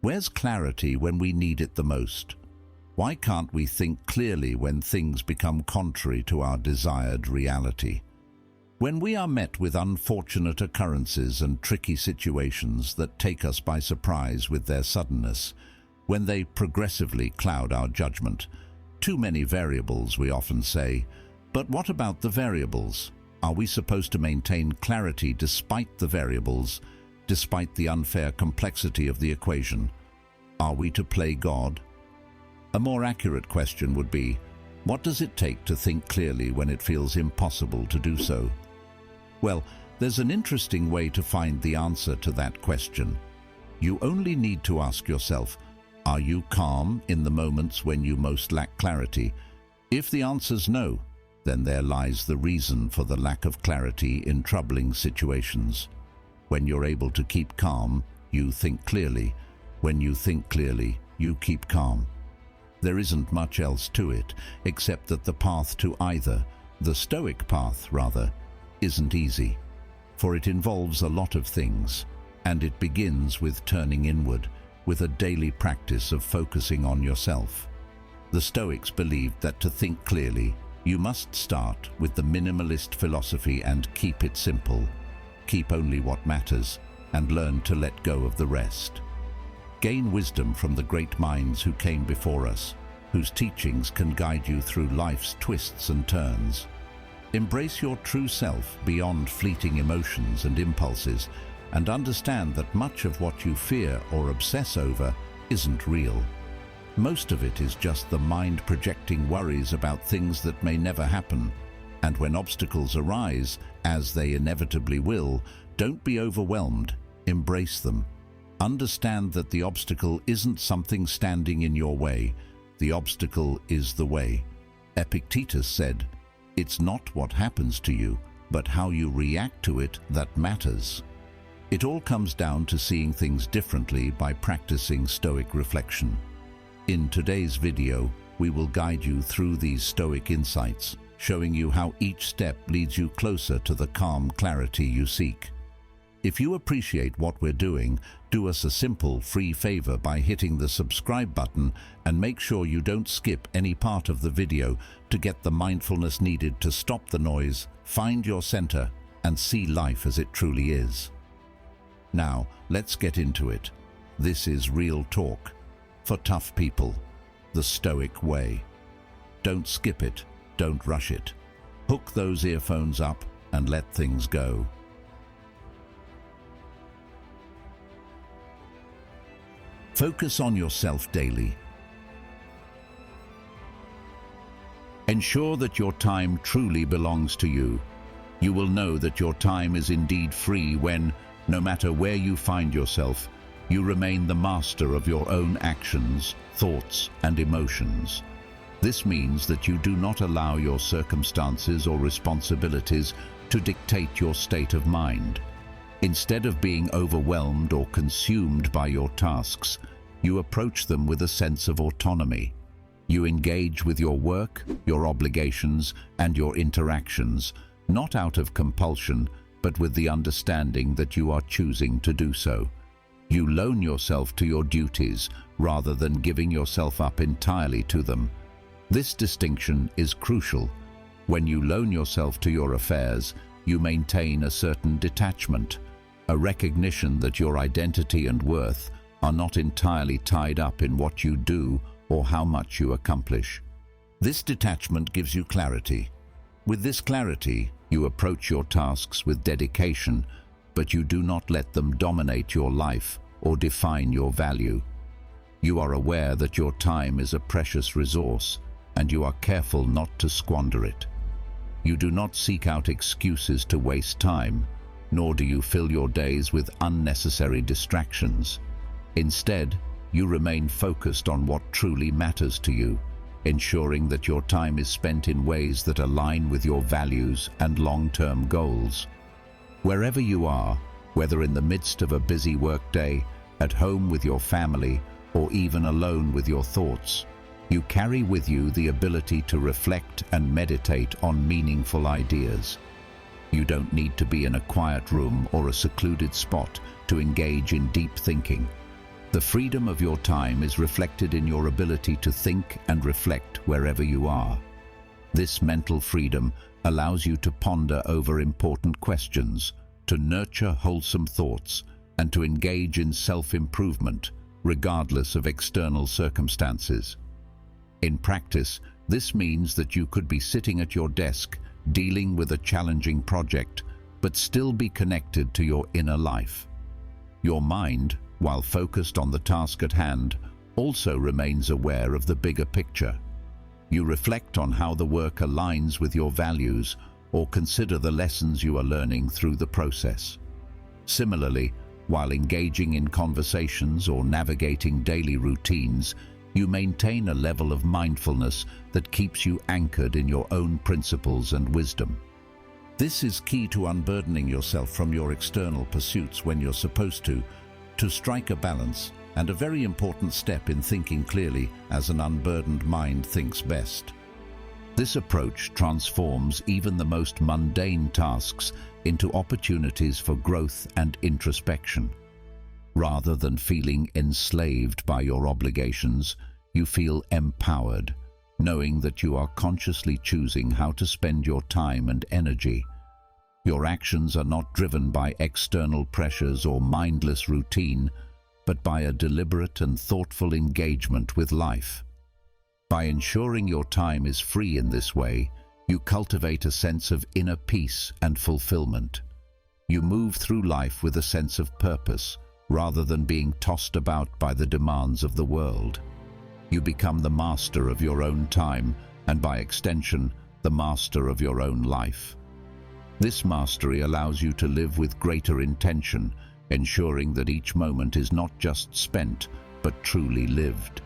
Where's clarity when we need it the most? Why can't we think clearly when things become contrary to our desired reality? When we are met with unfortunate occurrences and tricky situations that take us by surprise with their suddenness, when they progressively cloud our judgment, too many variables, we often say, but what about the variables? Are we supposed to maintain clarity despite the variables, despite the unfair complexity of the equation? Are we to play God? A more accurate question would be, what does it take to think clearly when it feels impossible to do so? Well, there's an interesting way to find the answer to that question. You only need to ask yourself, are you calm in the moments when you most lack clarity? If the answer's no, then there lies the reason for the lack of clarity in troubling situations. When you're able to keep calm, you think clearly. When you think clearly, you keep calm. There isn't much else to it, except that the path to either, the Stoic path rather, isn't easy. For it involves a lot of things, and it begins with turning inward, with a daily practice of focusing on yourself. The Stoics believed that to think clearly, you must start with the minimalist philosophy and keep it simple. Keep only what matters, and learn to let go of the rest. Gain wisdom from the great minds who came before us, whose teachings can guide you through life's twists and turns. Embrace your true self beyond fleeting emotions and impulses, and understand that much of what you fear or obsess over isn't real. Most of it is just the mind projecting worries about things that may never happen. And when obstacles arise, as they inevitably will, don't be overwhelmed, embrace them. Understand that the obstacle isn't something standing in your way. The obstacle is the way. Epictetus said, "It's not what happens to you, but how you react to it that matters." It all comes down to seeing things differently by practicing Stoic reflection. In today's video, we will guide you through these Stoic insights, showing you how each step leads you closer to the calm clarity you seek. If you appreciate what we're doing, do us a simple, free favor by hitting the subscribe button and make sure you don't skip any part of the video to get the mindfulness needed to stop the noise, find your center, and see life as it truly is. Now, let's get into it. This is real talk. For tough people, the Stoic way. Don't skip it, don't rush it. Hook those earphones up and let things go. Focus on yourself daily. Ensure that your time truly belongs to you. You will know that your time is indeed free when, no matter where you find yourself, you remain the master of your own actions, thoughts, and emotions. This means that you do not allow your circumstances or responsibilities to dictate your state of mind. Instead of being overwhelmed or consumed by your tasks, you approach them with a sense of autonomy. You engage with your work, your obligations, and your interactions, not out of compulsion, but with the understanding that you are choosing to do so. You loan yourself to your duties rather than giving yourself up entirely to them. This distinction is crucial. When you loan yourself to your affairs, you maintain a certain detachment, a recognition that your identity and worth are not entirely tied up in what you do or how much you accomplish. This detachment gives you clarity. With this clarity, you approach your tasks with dedication, but you do not let them dominate your life or define your value. You are aware that your time is a precious resource, and you are careful not to squander it. You do not seek out excuses to waste time, nor do you fill your days with unnecessary distractions. Instead, you remain focused on what truly matters to you, ensuring that your time is spent in ways that align with your values and long-term goals. Wherever you are, whether in the midst of a busy workday, at home with your family, or even alone with your thoughts, you carry with you the ability to reflect and meditate on meaningful ideas. You don't need to be in a quiet room or a secluded spot to engage in deep thinking. The freedom of your time is reflected in your ability to think and reflect wherever you are. This mental freedom allows you to ponder over important questions, to nurture wholesome thoughts, and to engage in self-improvement, regardless of external circumstances. In practice, this means that you could be sitting at your desk, dealing with a challenging project, but still be connected to your inner life. Your mind, while focused on the task at hand, also remains aware of the bigger picture. You reflect on how the work aligns with your values or consider the lessons you are learning through the process. Similarly, while engaging in conversations or navigating daily routines, you maintain a level of mindfulness that keeps you anchored in your own principles and wisdom. This is key to unburdening yourself from your external pursuits when you're supposed to strike a balance, and a very important step in thinking clearly as an unburdened mind thinks best. This approach transforms even the most mundane tasks into opportunities for growth and introspection. Rather than feeling enslaved by your obligations, you feel empowered, knowing that you are consciously choosing how to spend your time and energy. Your actions are not driven by external pressures or mindless routine, but by a deliberate and thoughtful engagement with life. By ensuring your time is free in this way, you cultivate a sense of inner peace and fulfillment. You move through life with a sense of purpose, rather than being tossed about by the demands of the world. You become the master of your own time, and by extension, the master of your own life. This mastery allows you to live with greater intention, ensuring that each moment is not just spent, but truly lived.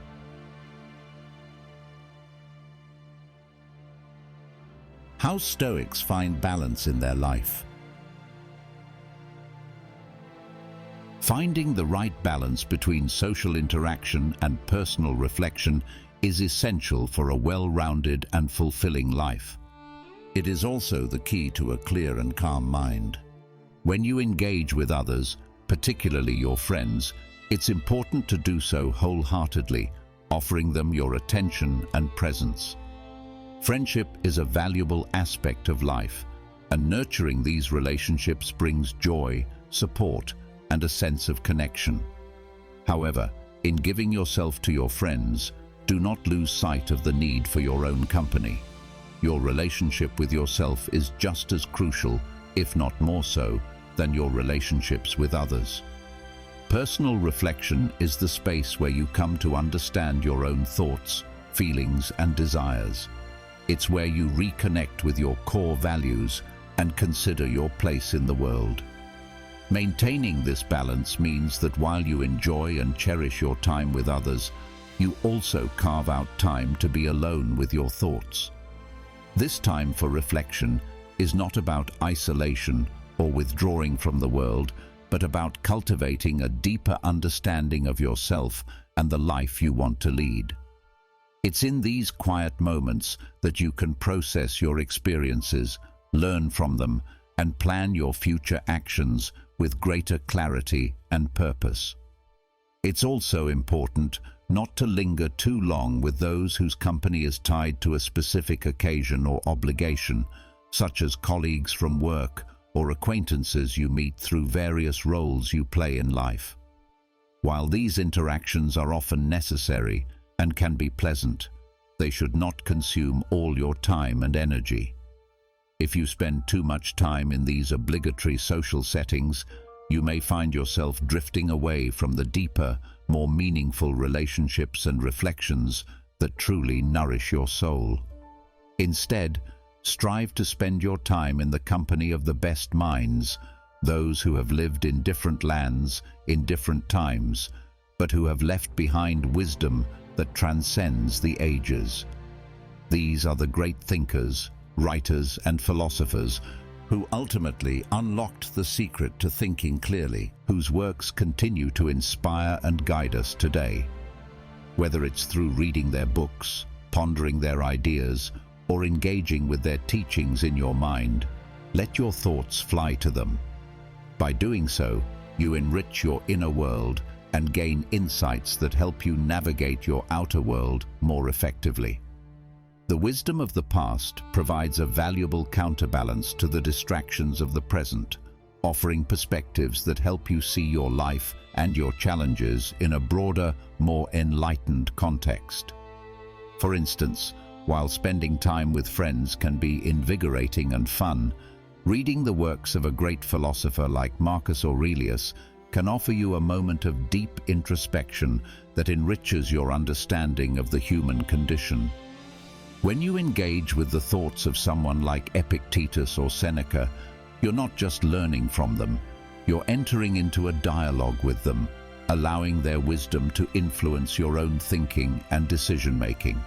How Stoics find balance in their life. Finding the right balance between social interaction and personal reflection is essential for a well-rounded and fulfilling life. It is also the key to a clear and calm mind. When you engage with others, particularly your friends, it's important to do so wholeheartedly, offering them your attention and presence. Friendship is a valuable aspect of life, and nurturing these relationships brings joy, support, and a sense of connection. However, in giving yourself to your friends, do not lose sight of the need for your own company. Your relationship with yourself is just as crucial, if not more so, than your relationships with others. Personal reflection is the space where you come to understand your own thoughts, feelings, and desires. It's where you reconnect with your core values and consider your place in the world. Maintaining this balance means that while you enjoy and cherish your time with others, you also carve out time to be alone with your thoughts. This time for reflection is not about isolation or withdrawing from the world, but about cultivating a deeper understanding of yourself and the life you want to lead. It's in these quiet moments that you can process your experiences, learn from them, and plan your future actions with greater clarity and purpose. It's also important not to linger too long with those whose company is tied to a specific occasion or obligation, such as colleagues from work or acquaintances you meet through various roles you play in life. While these interactions are often necessary and can be pleasant, they should not consume all your time and energy. If you spend too much time in these obligatory social settings, you may find yourself drifting away from the deeper, more meaningful relationships and reflections that truly nourish your soul. Instead, strive to spend your time in the company of the best minds, those who have lived in different lands, in different times, but who have left behind wisdom that transcends the ages. These are the great thinkers, writers, and philosophers who ultimately unlocked the secret to thinking clearly, whose works continue to inspire and guide us today. Whether it's through reading their books, pondering their ideas, or engaging with their teachings in your mind, let your thoughts fly to them. By doing so, you enrich your inner world and gain insights that help you navigate your outer world more effectively. The wisdom of the past provides a valuable counterbalance to the distractions of the present, offering perspectives that help you see your life and your challenges in a broader, more enlightened context. For instance, while spending time with friends can be invigorating and fun, reading the works of a great philosopher like Marcus Aurelius can offer you a moment of deep introspection that enriches your understanding of the human condition. When you engage with the thoughts of someone like Epictetus or Seneca, you're not just learning from them, you're entering into a dialogue with them, allowing their wisdom to influence your own thinking and decision-making.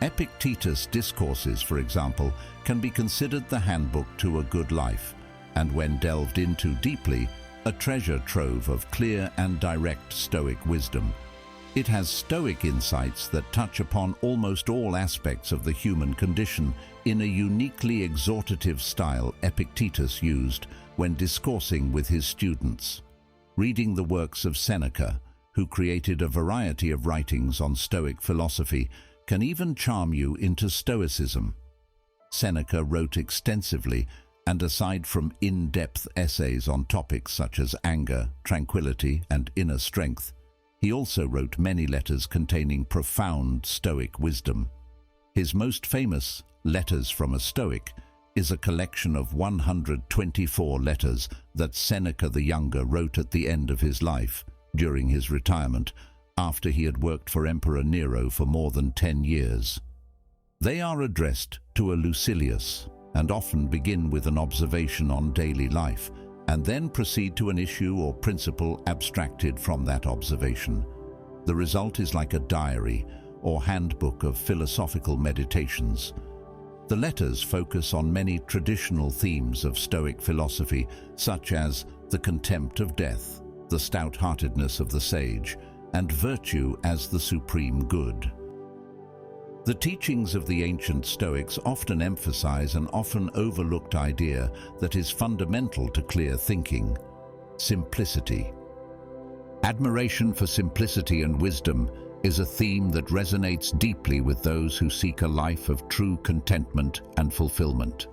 Epictetus' discourses, for example, can be considered the handbook to a good life, and when delved into deeply, a treasure trove of clear and direct Stoic wisdom. It has Stoic insights that touch upon almost all aspects of the human condition in a uniquely exhortative style Epictetus used when discoursing with his students. Reading the works of Seneca, who created a variety of writings on Stoic philosophy, can even charm you into Stoicism. Seneca wrote extensively, and aside from in-depth essays on topics such as anger, tranquility, and inner strength, he also wrote many letters containing profound Stoic wisdom. His most famous, Letters from a Stoic, is a collection of 124 letters that Seneca the Younger wrote at the end of his life, during his retirement, after he had worked for Emperor Nero for more than 10 years. They are addressed to a Lucilius, and often begin with an observation on daily life, and then proceed to an issue or principle abstracted from that observation. The result is like a diary or handbook of philosophical meditations. The letters focus on many traditional themes of Stoic philosophy, such as the contempt of death, the stout-heartedness of the sage, and virtue as the supreme good. The teachings of the ancient Stoics often emphasize an often overlooked idea that is fundamental to clear thinking: simplicity. Admiration for simplicity and wisdom is a theme that resonates deeply with those who seek a life of true contentment and fulfillment.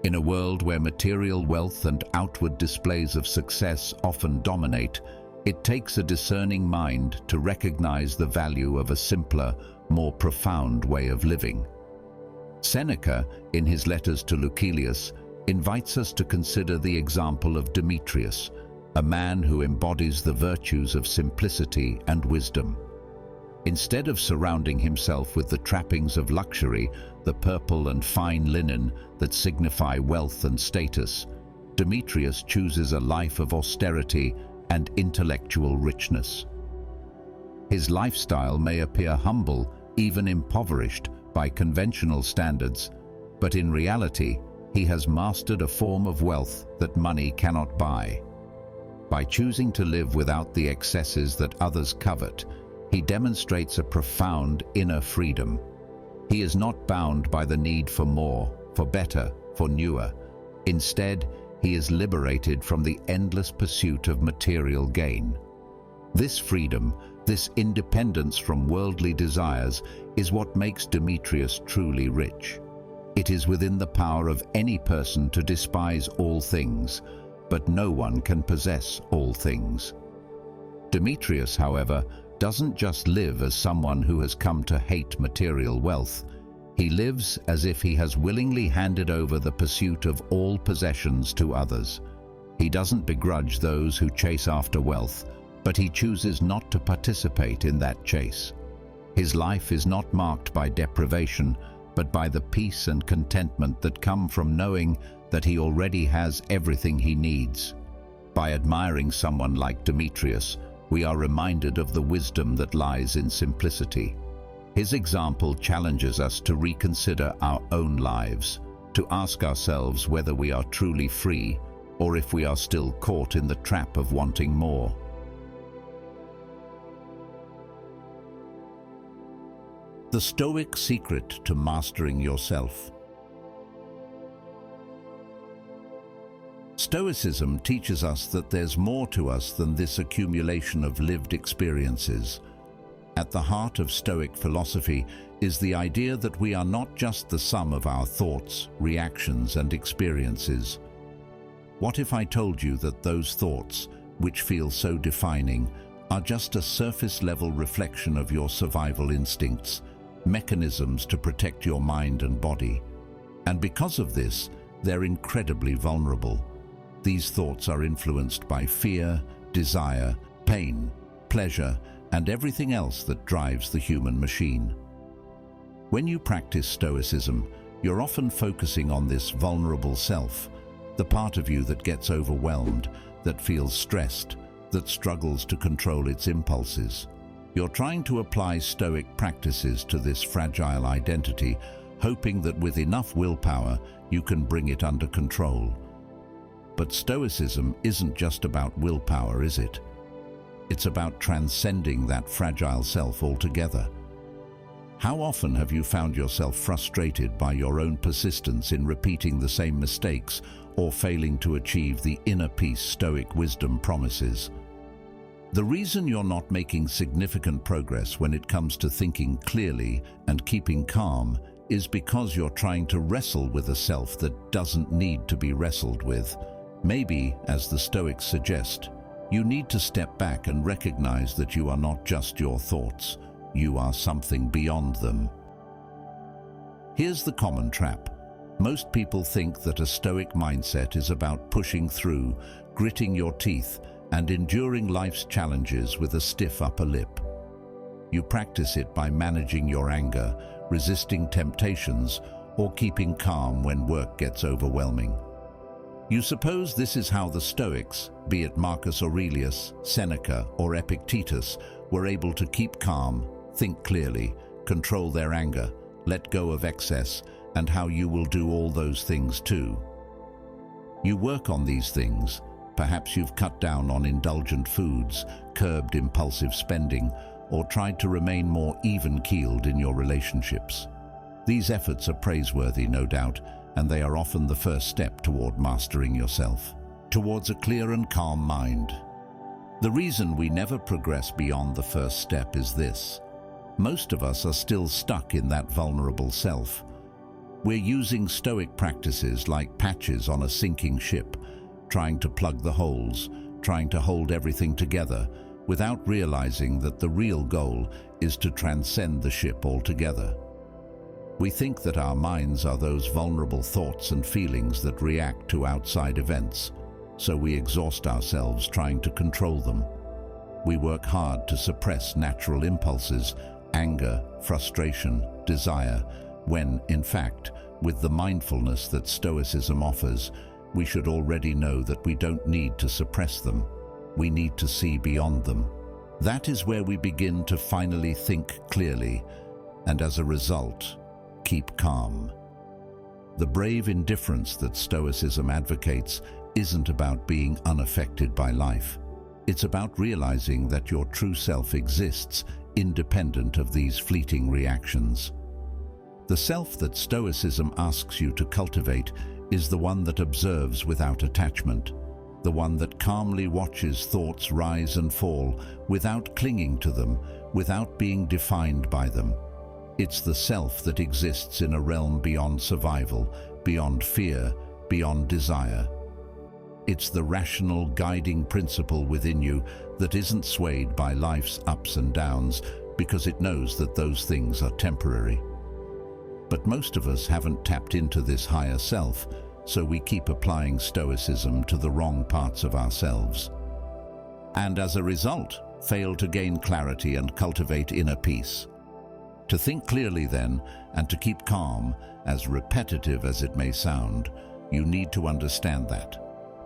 In a world where material wealth and outward displays of success often dominate, it takes a discerning mind to recognize the value of a simpler, more profound way of living. Seneca, in his letters to Lucilius, invites us to consider the example of Demetrius, a man who embodies the virtues of simplicity and wisdom. Instead of surrounding himself with the trappings of luxury, the purple and fine linen that signify wealth and status, Demetrius chooses a life of austerity and intellectual richness. His lifestyle may appear humble, even impoverished by conventional standards, but in reality, he has mastered a form of wealth that money cannot buy. By choosing to live without the excesses that others covet, he demonstrates a profound inner freedom. He is not bound by the need for more, for better, for newer. Instead, he is liberated from the endless pursuit of material gain. This freedom, this independence from worldly desires, is what makes Demetrius truly rich. It is within the power of any person to despise all things, but no one can possess all things. Demetrius, however, doesn't just live as someone who has come to hate material wealth. He lives as if he has willingly handed over the pursuit of all possessions to others. He doesn't begrudge those who chase after wealth, but he chooses not to participate in that chase. His life is not marked by deprivation, but by the peace and contentment that come from knowing that he already has everything he needs. By admiring someone like Demetrius, we are reminded of the wisdom that lies in simplicity. His example challenges us to reconsider our own lives, to ask ourselves whether we are truly free or if we are still caught in the trap of wanting more. The Stoic secret to mastering yourself. Stoicism teaches us that there's more to us than this accumulation of lived experiences. At the heart of Stoic philosophy is the idea that we are not just the sum of our thoughts, reactions, and experiences. What if I told you that those thoughts, which feel so defining, are just a surface-level reflection of your survival instincts, mechanisms to protect your mind and body? And because of this, they're incredibly vulnerable. These thoughts are influenced by fear, desire, pain, pleasure, and everything else that drives the human machine. When you practice Stoicism, you're often focusing on this vulnerable self, the part of you that gets overwhelmed, that feels stressed, that struggles to control its impulses. You're trying to apply Stoic practices to this fragile identity, hoping that with enough willpower, you can bring it under control. But Stoicism isn't just about willpower, is it? It's about transcending that fragile self altogether. How often have you found yourself frustrated by your own persistence in repeating the same mistakes or failing to achieve the inner peace Stoic wisdom promises? The reason you're not making significant progress when it comes to thinking clearly and keeping calm is because you're trying to wrestle with a self that doesn't need to be wrestled with. Maybe, as the Stoics suggest, you need to step back and recognize that you are not just your thoughts. You are something beyond them. Here's the common trap. Most people think that a Stoic mindset is about pushing through, gritting your teeth, and enduring life's challenges with a stiff upper lip. You practice it by managing your anger, resisting temptations, or keeping calm when work gets overwhelming. You suppose this is how the Stoics, be it Marcus Aurelius, Seneca, or Epictetus, were able to keep calm, think clearly, control their anger, let go of excess, and how you will do all those things too. You work on these things. Perhaps you've cut down on indulgent foods, curbed impulsive spending, or tried to remain more even-keeled in your relationships. These efforts are praiseworthy, no doubt, and they are often the first step toward mastering yourself, towards a clear and calm mind. The reason we never progress beyond the first step is this. Most of us are still stuck in that vulnerable self. We're using Stoic practices like patches on a sinking ship, trying to plug the holes, trying to hold everything together, without realizing that the real goal is to transcend the ship altogether. We think that our minds are those vulnerable thoughts and feelings that react to outside events, so we exhaust ourselves trying to control them. We work hard to suppress natural impulses, anger, frustration, desire, when, in fact, with the mindfulness that Stoicism offers, we should already know that we don't need to suppress them. We need to see beyond them. That is where we begin to finally think clearly, and as a result, keep calm. The brave indifference that Stoicism advocates isn't about being unaffected by life. It's about realizing that your true self exists independent of these fleeting reactions. The self that Stoicism asks you to cultivate is the one that observes without attachment, the one that calmly watches thoughts rise and fall without clinging to them, without being defined by them. It's the self that exists in a realm beyond survival, beyond fear, beyond desire. It's the rational guiding principle within you that isn't swayed by life's ups and downs because it knows that those things are temporary. But most of us haven't tapped into this higher self, so we keep applying Stoicism to the wrong parts of ourselves. And as a result, fail to gain clarity and cultivate inner peace. To think clearly then, and to keep calm, as repetitive as it may sound, you need to understand that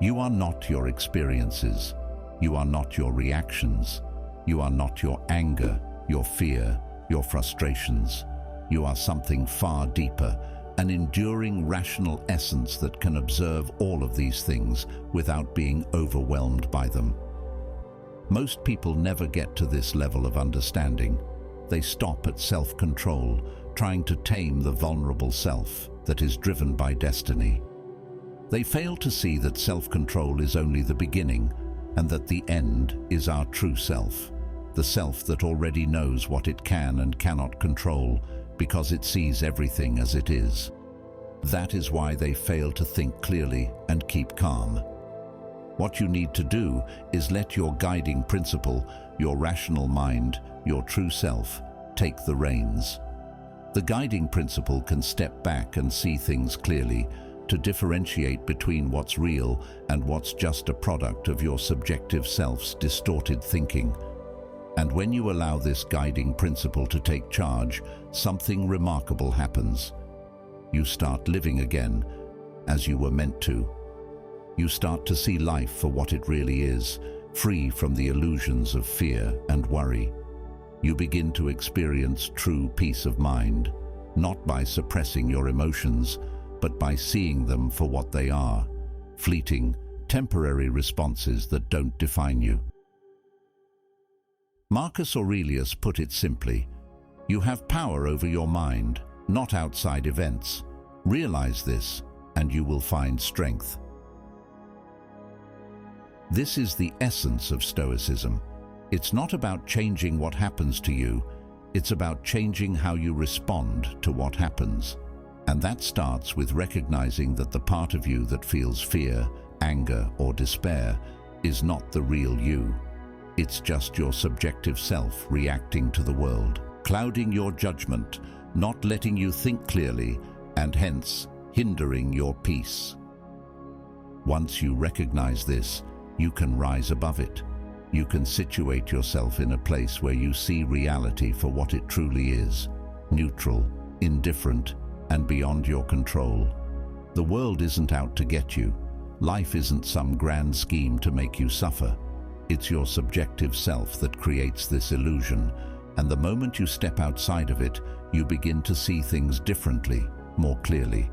you are not your experiences. You are not your reactions. You are not your anger, your fear, your frustrations. You are something far deeper, an enduring rational essence that can observe all of these things without being overwhelmed by them. Most people never get to this level of understanding. They stop at self-control, trying to tame the vulnerable self that is driven by destiny. They fail to see that self-control is only the beginning, and that the end is our true self, the self that already knows what it can and cannot control because it sees everything as it is. That is why they fail to think clearly and keep calm. What you need to do is let your guiding principle, your rational mind, your true self, take the reins. The guiding principle can step back and see things clearly, to differentiate between what's real and what's just a product of your subjective self's distorted thinking. And when you allow this guiding principle to take charge, something remarkable happens. You start living again, as you were meant to. You start to see life for what it really is, free from the illusions of fear and worry. You begin to experience true peace of mind, not by suppressing your emotions, but by seeing them for what they are, fleeting, temporary responses that don't define you. Marcus Aurelius put it simply, you have power over your mind, not outside events. Realize this, and you will find strength. This is the essence of Stoicism. It's not about changing what happens to you, it's about changing how you respond to what happens. And that starts with recognizing that the part of you that feels fear, anger, or despair is not the real you. It's just your subjective self reacting to the world, clouding your judgment, not letting you think clearly, and hence hindering your peace. Once you recognize this, you can rise above it. You can situate yourself in a place where you see reality for what it truly is, neutral, indifferent, and beyond your control. The world isn't out to get you. Life isn't some grand scheme to make you suffer. It's your subjective self that creates this illusion, and the moment you step outside of it, you begin to see things differently, more clearly.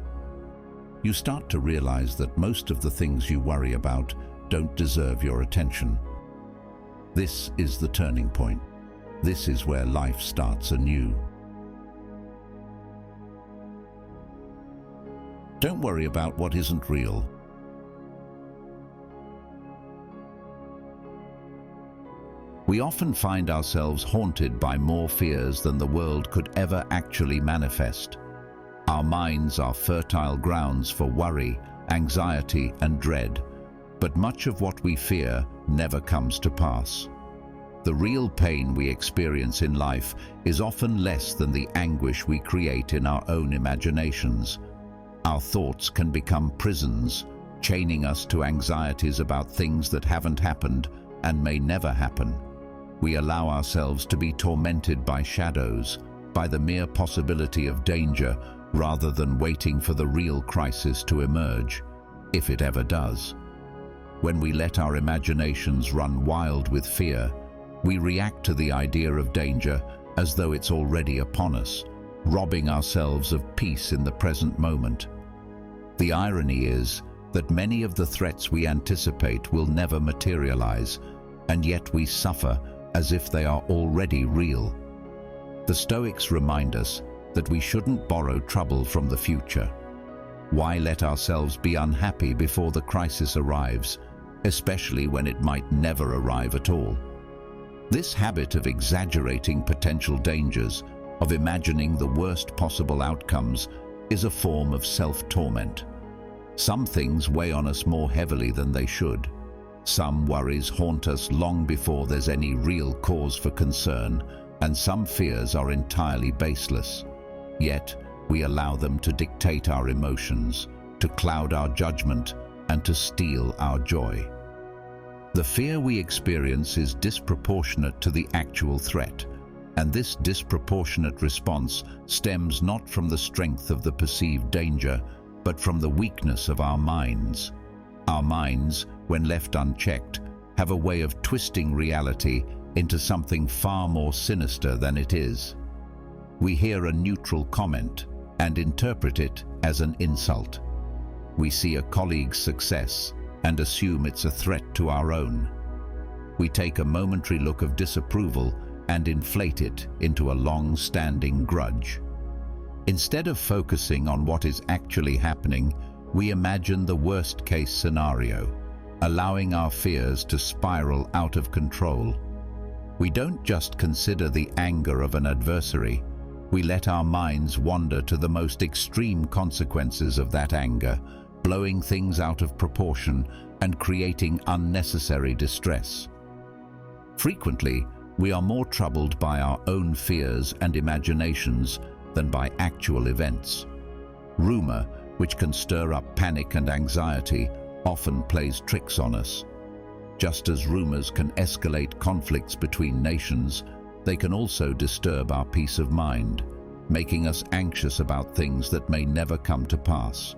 You start to realize that most of the things you worry about don't deserve your attention. This is the turning point. This is where life starts anew. Don't worry about what isn't real. We often find ourselves haunted by more fears than the world could ever actually manifest. Our minds are fertile grounds for worry, anxiety, and dread, but much of what we fear never comes to pass. The real pain we experience in life is often less than the anguish we create in our own imaginations. Our thoughts can become prisons, chaining us to anxieties about things that haven't happened and may never happen. We allow ourselves to be tormented by shadows, by the mere possibility of danger, rather than waiting for the real crisis to emerge, if it ever does. When we let our imaginations run wild with fear, we react to the idea of danger as though it's already upon us, robbing ourselves of peace in the present moment. The irony is that many of the threats we anticipate will never materialize, and yet we suffer as if they are already real. The Stoics remind us that we shouldn't borrow trouble from the future. Why let ourselves be unhappy before the crisis arrives, especially when it might never arrive at all? This habit of exaggerating potential dangers, of imagining the worst possible outcomes, is a form of self-torment. Some things weigh on us more heavily than they should. Some worries haunt us long before there's any real cause for concern, and some fears are entirely baseless. Yet, we allow them to dictate our emotions, to cloud our judgment, and to steal our joy. The fear we experience is disproportionate to the actual threat, and this disproportionate response stems not from the strength of the perceived danger, but from the weakness of our minds. Our minds, when left unchecked, have a way of twisting reality into something far more sinister than it is. We hear a neutral comment and interpret it as an insult. We see a colleague's success and assume it's a threat to our own. We take a momentary look of disapproval and inflate it into a long-standing grudge. Instead of focusing on what is actually happening, We imagine the worst-case scenario, allowing our fears to spiral out of control. We don't just consider the anger of an adversary, we let our minds wander to the most extreme consequences of that anger, blowing things out of proportion and creating unnecessary distress. Frequently, we are more troubled by our own fears and imaginations than by actual events. Rumor, which can stir up panic and anxiety, often plays tricks on us. Just as rumors can escalate conflicts between nations, they can also disturb our peace of mind, making us anxious about things that may never come to pass.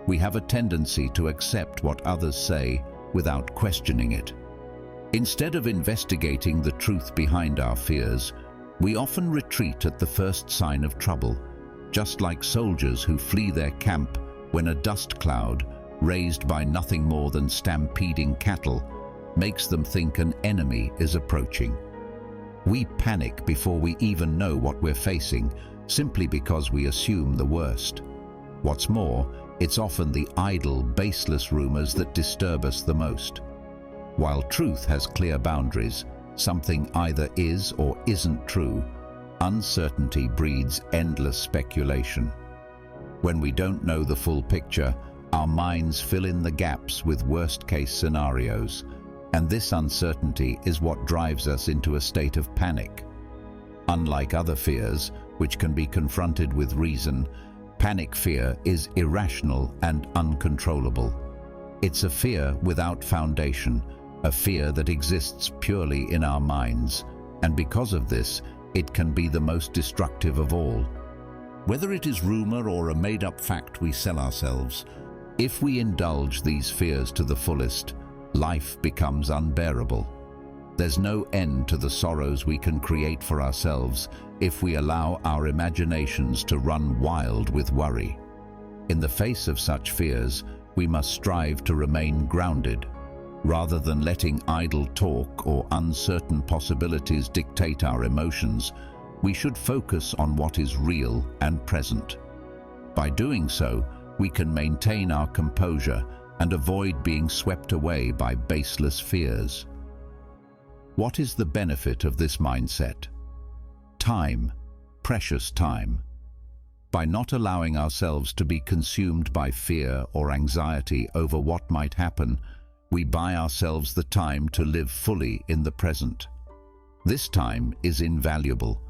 We have a tendency to accept what others say without questioning it. Instead of investigating the truth behind our fears, we often retreat at the first sign of trouble, just like soldiers who flee their camp when a dust cloud, raised by nothing more than stampeding cattle, makes them think an enemy is approaching. We panic before we even know what we're facing, simply because we assume the worst. What's more, it's often the idle, baseless rumors that disturb us the most. While truth has clear boundaries, something either is or isn't true, uncertainty breeds endless speculation. When we don't know the full picture, our minds fill in the gaps with worst-case scenarios, and this uncertainty is what drives us into a state of panic. Unlike other fears, which can be confronted with reason, panic fear is irrational and uncontrollable. It's a fear without foundation, a fear that exists purely in our minds, and because of this, it can be the most destructive of all. Whether it is rumor or a made-up fact we sell ourselves, if we indulge these fears to the fullest, life becomes unbearable. There's no end to the sorrows we can create for ourselves if we allow our imaginations to run wild with worry. In the face of such fears, we must strive to remain grounded. Rather than letting idle talk or uncertain possibilities dictate our emotions, we should focus on what is real and present. By doing so, we can maintain our composure and avoid being swept away by baseless fears. What is the benefit of this mindset? Time, precious time. By not allowing ourselves to be consumed by fear or anxiety over what might happen, we buy ourselves the time to live fully in the present. This time is invaluable,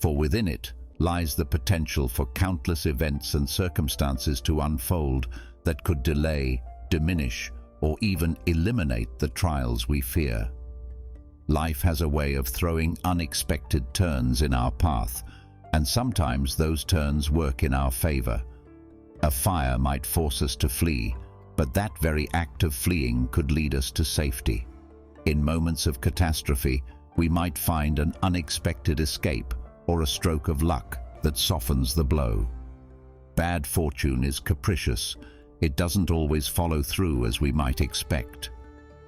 for within it lies the potential for countless events and circumstances to unfold that could delay, diminish, or even eliminate the trials we fear. Life has a way of throwing unexpected turns in our path, and sometimes those turns work in our favor. A fire might force us to flee, but that very act of fleeing could lead us to safety. In moments of catastrophe, we might find an unexpected escape or a stroke of luck that softens the blow. Bad fortune is capricious. It doesn't always follow through as we might expect.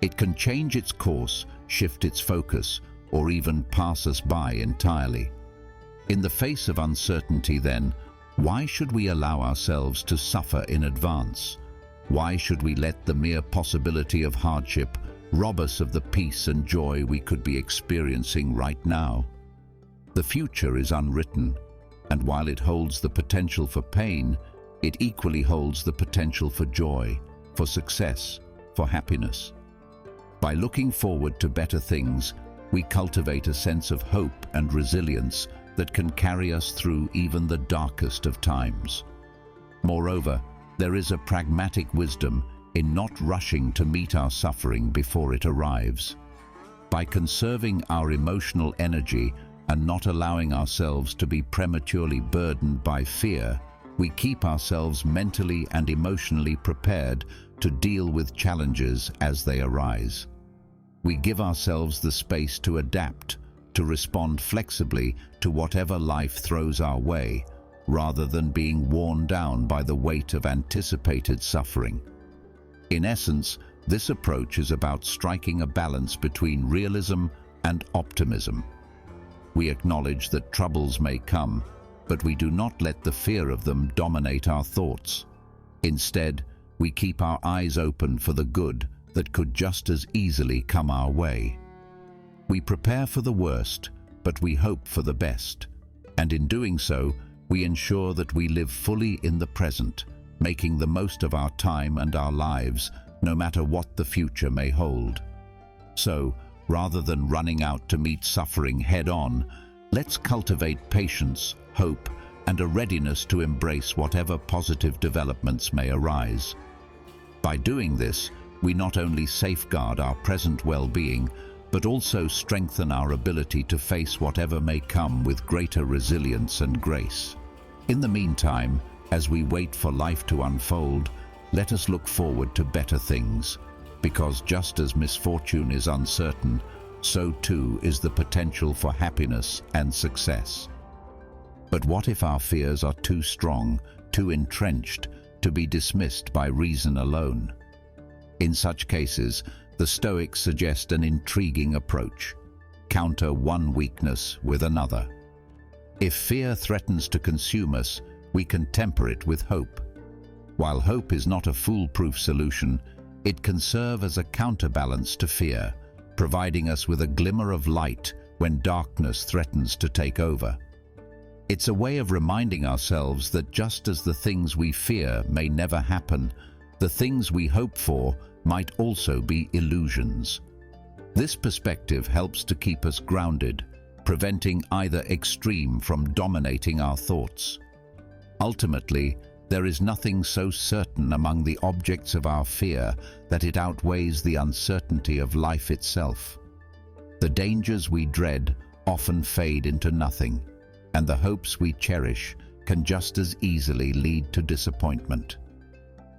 It can change its course, shift its focus, or even pass us by entirely. In the face of uncertainty, then, why should we allow ourselves to suffer in advance? Why should we let the mere possibility of hardship rob us of the peace and joy we could be experiencing right now? The future is unwritten, and while it holds the potential for pain, it equally holds the potential for joy, for success, for happiness. By looking forward to better things, we cultivate a sense of hope and resilience that can carry us through even the darkest of times. Moreover, there is a pragmatic wisdom in not rushing to meet our suffering before it arrives. By conserving our emotional energy and not allowing ourselves to be prematurely burdened by fear, we keep ourselves mentally and emotionally prepared to deal with challenges as they arise. We give ourselves the space to adapt, to respond flexibly to whatever life throws our way, rather than being worn down by the weight of anticipated suffering. In essence, this approach is about striking a balance between realism and optimism. We acknowledge that troubles may come, but we do not let the fear of them dominate our thoughts. Instead, we keep our eyes open for the good that could just as easily come our way. We prepare for the worst, but we hope for the best. And in doing so, we ensure that we live fully in the present, making the most of our time and our lives, no matter what the future may hold. So, rather than running out to meet suffering head-on, let's cultivate patience, hope, and a readiness to embrace whatever positive developments may arise. By doing this, we not only safeguard our present well-being, but also strengthen our ability to face whatever may come with greater resilience and grace. In the meantime, as we wait for life to unfold, let us look forward to better things, because just as misfortune is uncertain, so too is the potential for happiness and success. But what if our fears are too strong, too entrenched, to be dismissed by reason alone? In such cases, the Stoics suggest an intriguing approach: counter one weakness with another. If fear threatens to consume us, we can temper it with hope. While hope is not a foolproof solution, it can serve as a counterbalance to fear, providing us with a glimmer of light when darkness threatens to take over. It's a way of reminding ourselves that just as the things we fear may never happen, the things we hope for might also be illusions. This perspective helps to keep us grounded, preventing either extreme from dominating our thoughts. Ultimately, there is nothing so certain among the objects of our fear that it outweighs the uncertainty of life itself. The dangers we dread often fade into nothing, and the hopes we cherish can just as easily lead to disappointment.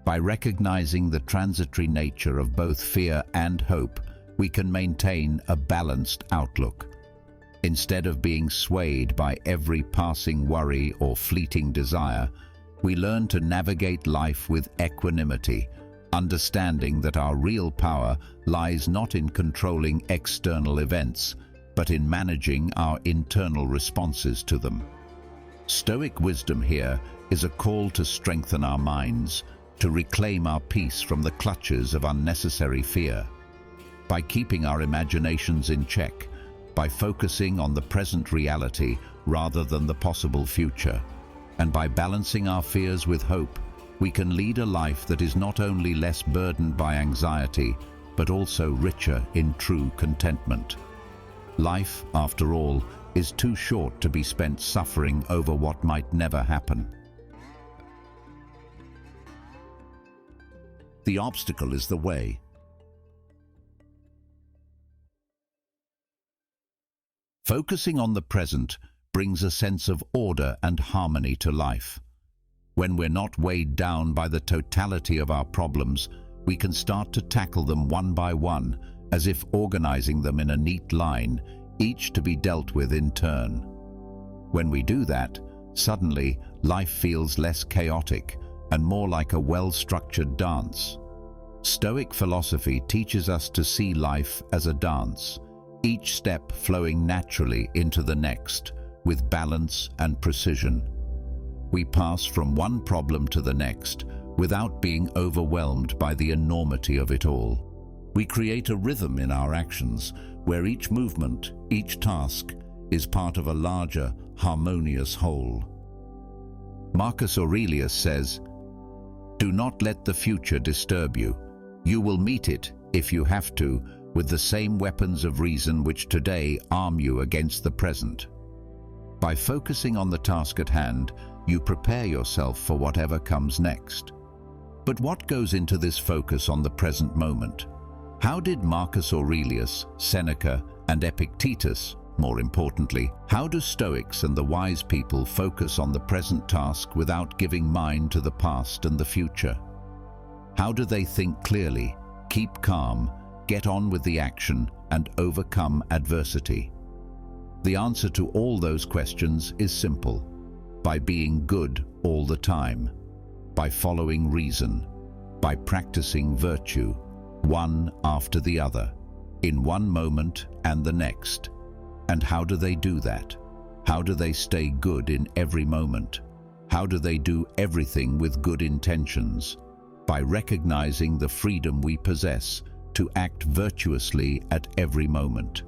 By recognizing the transitory nature of both fear and hope, we can maintain a balanced outlook. Instead of being swayed by every passing worry or fleeting desire, we learn to navigate life with equanimity, understanding that our real power lies not in controlling external events, but in managing our internal responses to them. Stoic wisdom here is a call to strengthen our minds, to reclaim our peace from the clutches of unnecessary fear. By keeping our imaginations in check, by focusing on the present reality rather than the possible future, and by balancing our fears with hope, we can lead a life that is not only less burdened by anxiety, but also richer in true contentment. Life, after all, is too short to be spent suffering over what might never happen. The obstacle is the way. Focusing on the present brings a sense of order and harmony to life. When we're not weighed down by the totality of our problems, we can start to tackle them one by one, as if organizing them in a neat line, each to be dealt with in turn. When we do that, suddenly life feels less chaotic and more like a well-structured dance. Stoic philosophy teaches us to see life as a dance, each step flowing naturally into the next, with balance and precision. We pass from one problem to the next without being overwhelmed by the enormity of it all. We create a rhythm in our actions where each movement, each task, is part of a larger, harmonious whole. Marcus Aurelius says, "Do not let the future disturb you. You will meet it, if you have to, with the same weapons of reason which today arm you against the present." By focusing on the task at hand, you prepare yourself for whatever comes next. But what goes into this focus on the present moment? How did Marcus Aurelius, Seneca, and Epictetus, more importantly, how do Stoics and the wise people focus on the present task without giving mind to the past and the future? How do they think clearly, keep calm, get on with the action, and overcome adversity? The answer to all those questions is simple: by being good all the time, by following reason, by practicing virtue, one after the other, in one moment and the next. And how do they do that? How do they stay good in every moment? How do they do everything with good intentions? By recognizing the freedom we possess to act virtuously at every moment.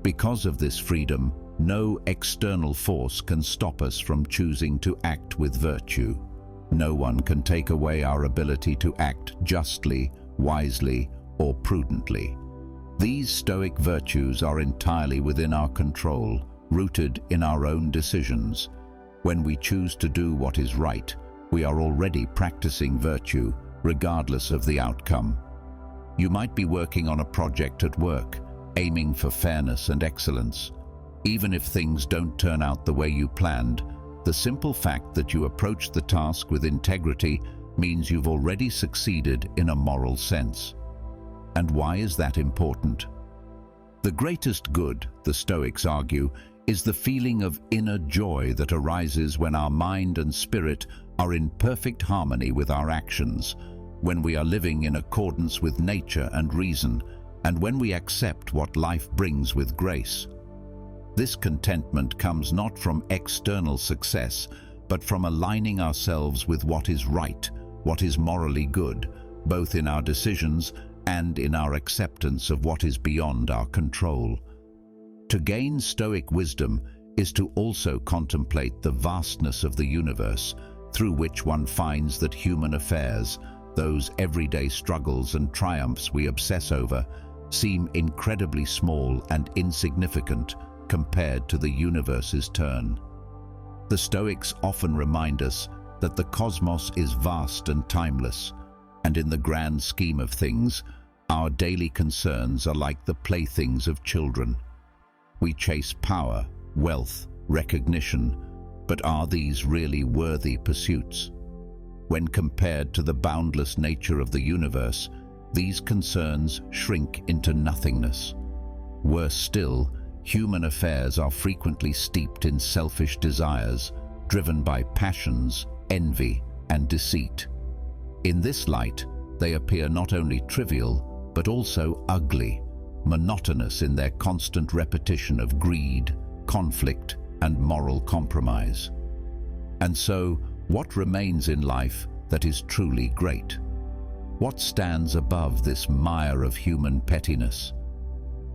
Because of this freedom, no external force can stop us from choosing to act with virtue. No one can take away our ability to act justly, wisely, or prudently. These Stoic virtues are entirely within our control, rooted in our own decisions. When we choose to do what is right, we are already practicing virtue, regardless of the outcome. You might be working on a project at work, aiming for fairness and excellence. Even if things don't turn out the way you planned, the simple fact that you approached the task with integrity means you've already succeeded in a moral sense. And why is that important? The greatest good, the Stoics argue, is the feeling of inner joy that arises when our mind and spirit are in perfect harmony with our actions, when we are living in accordance with nature and reason, and when we accept what life brings with grace. This contentment comes not from external success, but from aligning ourselves with what is right, what is morally good, both in our decisions and in our acceptance of what is beyond our control. To gain Stoic wisdom is to also contemplate the vastness of the universe, through which one finds that human affairs, those everyday struggles and triumphs we obsess over, seem incredibly small and insignificant compared to the universe's turn. The Stoics often remind us that the cosmos is vast and timeless, and in the grand scheme of things, our daily concerns are like the playthings of children. We chase power, wealth, recognition, but are these really worthy pursuits? When compared to the boundless nature of the universe, these concerns shrink into nothingness. Worse still, human affairs are frequently steeped in selfish desires, driven by passions, envy, and deceit. In this light, they appear not only trivial, but also ugly, monotonous in their constant repetition of greed, conflict, and moral compromise. And so, what remains in life that is truly great? What stands above this mire of human pettiness?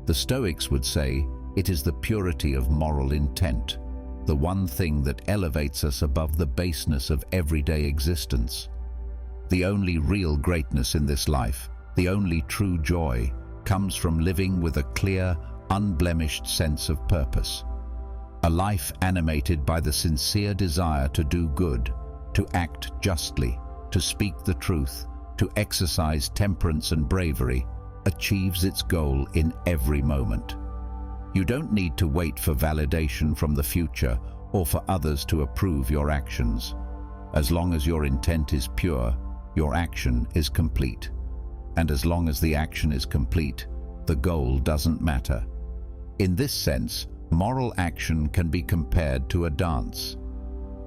The Stoics would say it is the purity of moral intent, the one thing that elevates us above the baseness of everyday existence. The only real greatness in this life, the only true joy, comes from living with a clear, unblemished sense of purpose. A life animated by the sincere desire to do good, to act justly, to speak the truth, to exercise temperance and bravery, achieves its goal in every moment. You don't need to wait for validation from the future or for others to approve your actions. As long as your intent is pure, your action is complete. And as long as the action is complete, the goal doesn't matter. In this sense, moral action can be compared to a dance.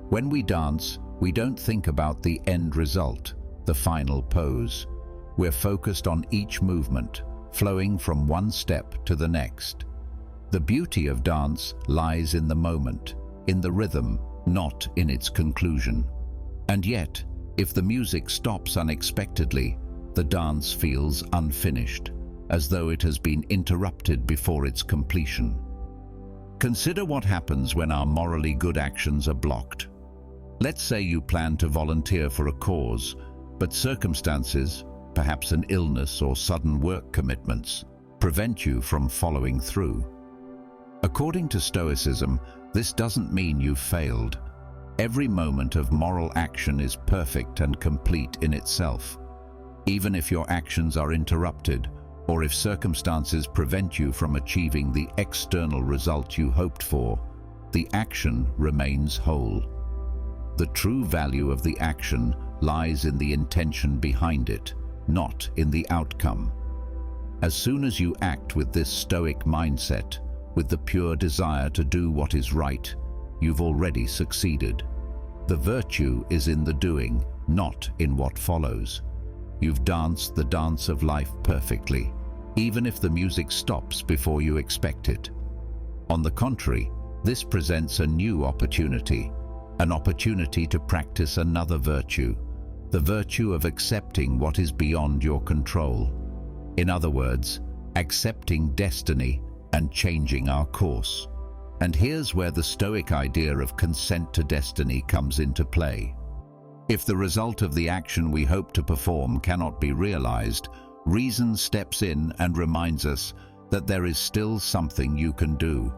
When we dance, we don't think about the end result, the final pose. We're focused on each movement, flowing from one step to the next. The beauty of dance lies in the moment, in the rhythm, not in its conclusion. And yet, if the music stops unexpectedly, the dance feels unfinished, as though it has been interrupted before its completion. Consider what happens when our morally good actions are blocked. Let's say you plan to volunteer for a cause, but circumstances, perhaps an illness or sudden work commitments, prevent you from following through. According to Stoicism, this doesn't mean you've failed. Every moment of moral action is perfect and complete in itself. Even if your actions are interrupted, or if circumstances prevent you from achieving the external result you hoped for, the action remains whole. The true value of the action lies in the intention behind it, not in the outcome. As soon as you act with this Stoic mindset, with the pure desire to do what is right, you've already succeeded. The virtue is in the doing, not in what follows. You've danced the dance of life perfectly, even if the music stops before you expect it. On the contrary, this presents a new opportunity. an opportunity to practice another virtue, the virtue of accepting what is beyond your control. In other words, accepting destiny and changing our course. And here's where the Stoic idea of consent to destiny comes into play. If the result of the action we hope to perform cannot be realized, reason steps in and reminds us that there is still something you can do.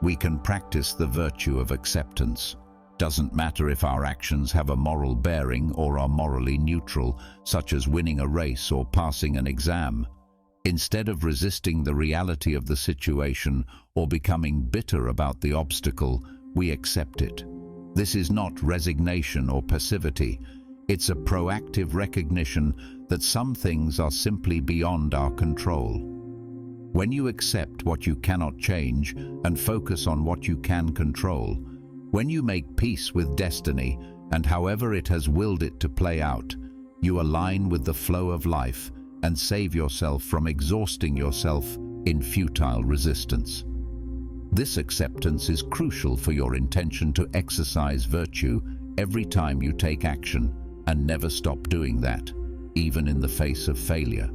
We can practice the virtue of acceptance. Doesn't matter if our actions have a moral bearing or are morally neutral, such as winning a race or passing an exam. Instead of resisting the reality of the situation or becoming bitter about the obstacle, we accept it. This is not resignation or passivity. It's a proactive recognition that some things are simply beyond our control. When you accept what you cannot change and focus on what you can control, when you make peace with destiny and however it has willed it to play out, you align with the flow of life and save yourself from exhausting yourself in futile resistance. This acceptance is crucial for your intention to exercise virtue every time you take action, and never stop doing that, even in the face of failure.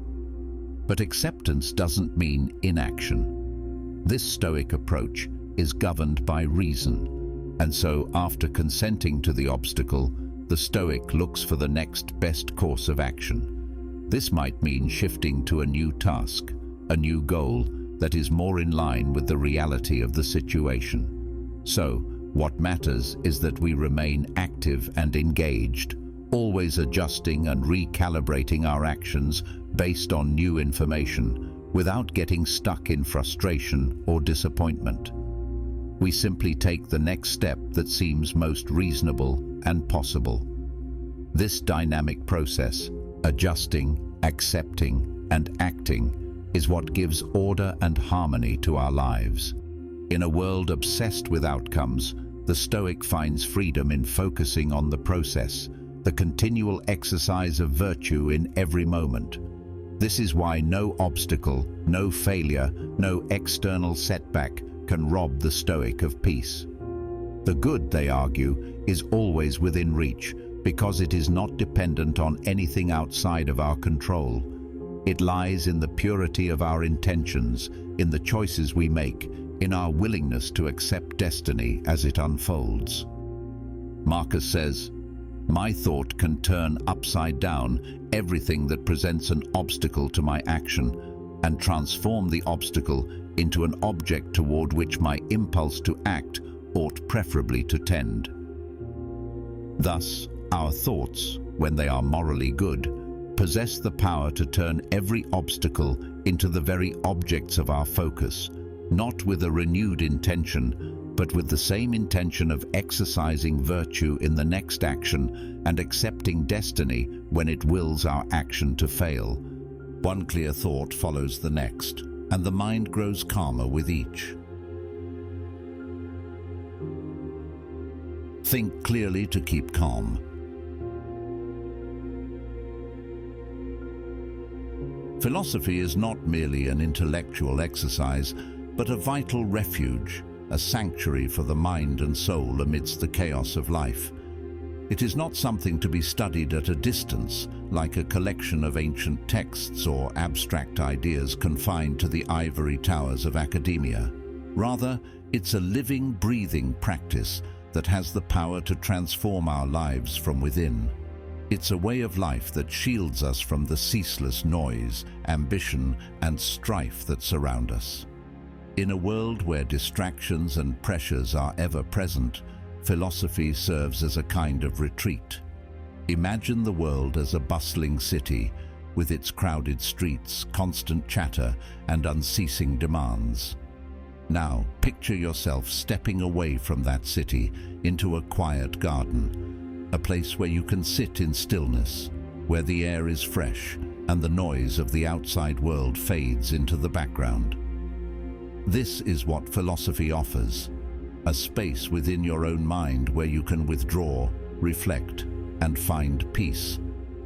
But acceptance doesn't mean inaction. This Stoic approach is governed by reason, and so after consenting to the obstacle, the Stoic looks for the next best course of action. This might mean shifting to a new task, a new goal that is more in line with the reality of the situation. So, what matters is that we remain active and engaged, always adjusting and recalibrating our actions based on new information, without getting stuck in frustration or disappointment. We simply take the next step that seems most reasonable and possible. This dynamic process, adjusting, accepting, and acting, is what gives order and harmony to our lives. In a world obsessed with outcomes, the Stoic finds freedom in focusing on the process, the continual exercise of virtue in every moment. This is why no obstacle, no failure, no external setback can rob the Stoic of peace. The good, they argue, is always within reach because it is not dependent on anything outside of our control. It lies in the purity of our intentions, in the choices we make, in our willingness to accept destiny as it unfolds. Marcus says, "My thought can turn upside down everything that presents an obstacle to my action and transform the obstacle into an object toward which my impulse to act ought preferably to tend." Thus, our thoughts, when they are morally good, possess the power to turn every obstacle into the very objects of our focus, not with a renewed intention, but with the same intention of exercising virtue in the next action and accepting destiny when it wills our action to fail. One clear thought follows the next, and the mind grows calmer with each. Think clearly to keep calm. Philosophy is not merely an intellectual exercise, but a vital refuge, a sanctuary for the mind and soul amidst the chaos of life. It is not something to be studied at a distance, like a collection of ancient texts or abstract ideas confined to the ivory towers of academia. Rather, it's a living, breathing practice that has the power to transform our lives from within. It's a way of life that shields us from the ceaseless noise, ambition, and strife that surround us. In a world where distractions and pressures are ever present, philosophy serves as a kind of retreat. Imagine the world as a bustling city, with its crowded streets, constant chatter, and unceasing demands. Now, picture yourself stepping away from that city into a quiet garden, a place where you can sit in stillness, where the air is fresh and the noise of the outside world fades into the background. This is what philosophy offers, a space within your own mind where you can withdraw, reflect, and find peace,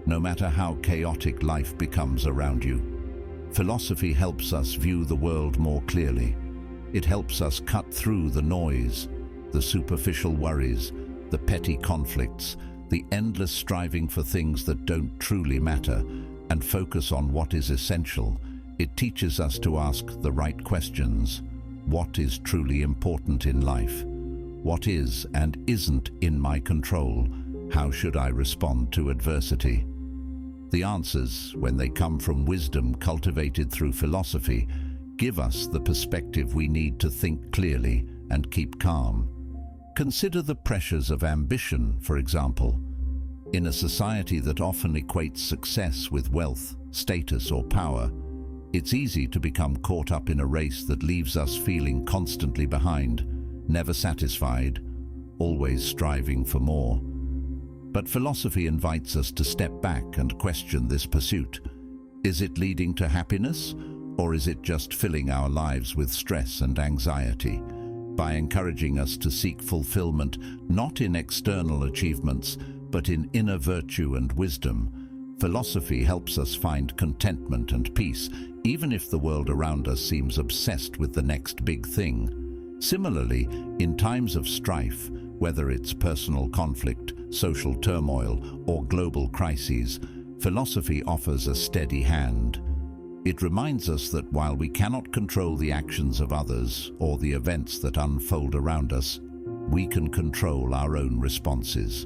no matter how chaotic life becomes around you. Philosophy helps us view the world more clearly. It helps us cut through the noise, the superficial worries, the the petty conflicts, the endless striving for things that don't truly matter, and focus on what is essential, it teaches us to ask the right questions. What is truly important in life? What is and isn't in my control? How should I respond to adversity? The answers, when they come from wisdom cultivated through philosophy, give us the perspective we need to think clearly and keep calm. Consider the pressures of ambition, for example. In a society that often equates success with wealth, status, or power, it's easy to become caught up in a race that leaves us feeling constantly behind, never satisfied, always striving for more. But philosophy invites us to step back and question this pursuit. Is it leading to happiness, or is it just filling our lives with stress and anxiety? By encouraging us to seek fulfillment not in external achievements, but in inner virtue and wisdom, philosophy helps us find contentment and peace, even if the world around us seems obsessed with the next big thing. Similarly, in times of strife, whether it's personal conflict, social turmoil, or global crises, philosophy offers a steady hand. It reminds us that while we cannot control the actions of others or the events that unfold around us, we can control our own responses.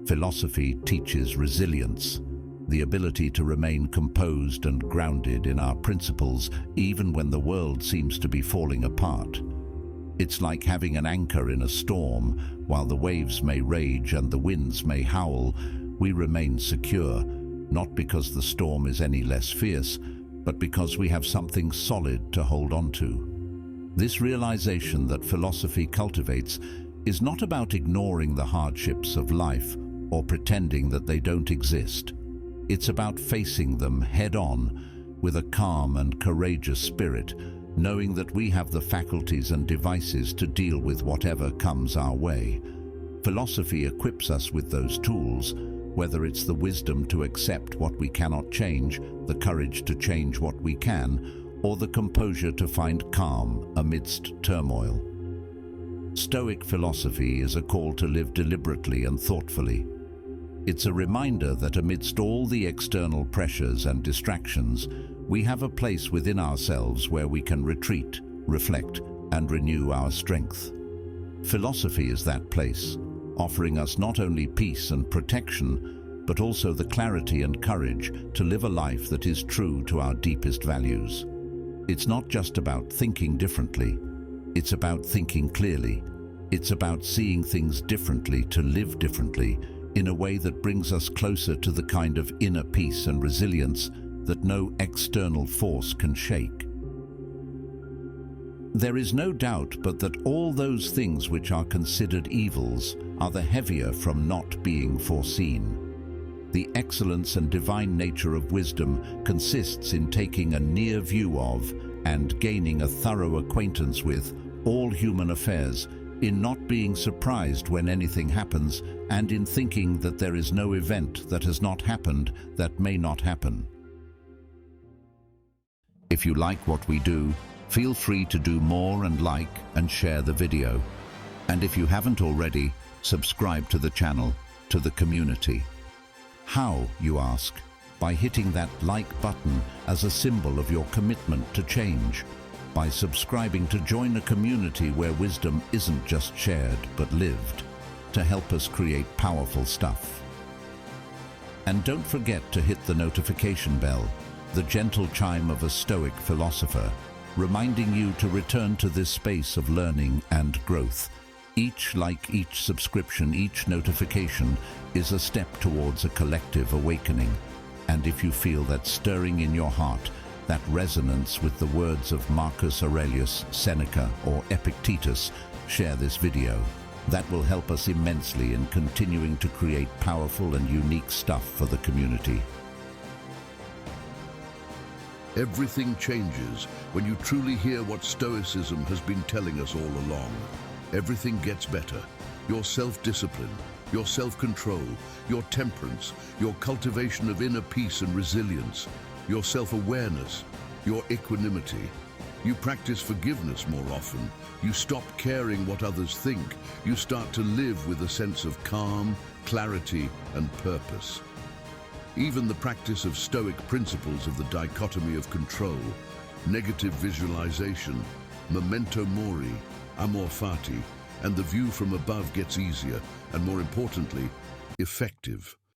Philosophy teaches resilience, the ability to remain composed and grounded in our principles even when the world seems to be falling apart. It's like having an anchor in a storm. While the waves may rage and the winds may howl, we remain secure, not because the storm is any less fierce, but because we have something solid to hold on to. This realization that philosophy cultivates is not about ignoring the hardships of life or pretending that they don't exist. It's about facing them head-on with a calm and courageous spirit, knowing that we have the faculties and devices to deal with whatever comes our way. Philosophy equips us with those tools, whether it's the wisdom to accept what we cannot change, the courage to change what we can, or the composure to find calm amidst turmoil. Stoic philosophy is a call to live deliberately and thoughtfully. It's a reminder that amidst all the external pressures and distractions, we have a place within ourselves where we can retreat, reflect, and renew our strength. Philosophy is that place, offering us not only peace and protection, but also the clarity and courage to live a life that is true to our deepest values. It's not just about thinking differently, it's about thinking clearly. It's about seeing things differently to live differently, in a way that brings us closer to the kind of inner peace and resilience that no external force can shake. There is no doubt but that all those things which are considered evils are the heavier from not being foreseen. The excellence and divine nature of wisdom consists in taking a near view of and gaining a thorough acquaintance with all human affairs, in not being surprised when anything happens, and in thinking that there is no event that has not happened that may not happen. If you like what we do, feel free to do more and like and share the video. And if you haven't already, subscribe to the channel, to the community. How, you ask? By hitting that like button as a symbol of your commitment to change. By subscribing to join a community where wisdom isn't just shared but lived, to help us create powerful stuff. And don't forget to hit the notification bell, the gentle chime of a Stoic philosopher, reminding you to return to this space of learning and growth. Each like, each subscription, each notification is a step towards a collective awakening. And if you feel that stirring in your heart, that resonance with the words of Marcus Aurelius, Seneca, or Epictetus, share this video. That will help us immensely in continuing to create powerful and unique stuff for the community. Everything changes when you truly hear what Stoicism has been telling us all along. Everything gets better. Your self-discipline, your self-control, your temperance, your cultivation of inner peace and resilience, your self-awareness, your equanimity. You practice forgiveness more often. You stop caring what others think. You start to live with a sense of calm, clarity, and purpose. Even the practice of Stoic principles of the dichotomy of control, negative visualization, memento mori, amor fati, and the view from above gets easier and, more importantly, effective.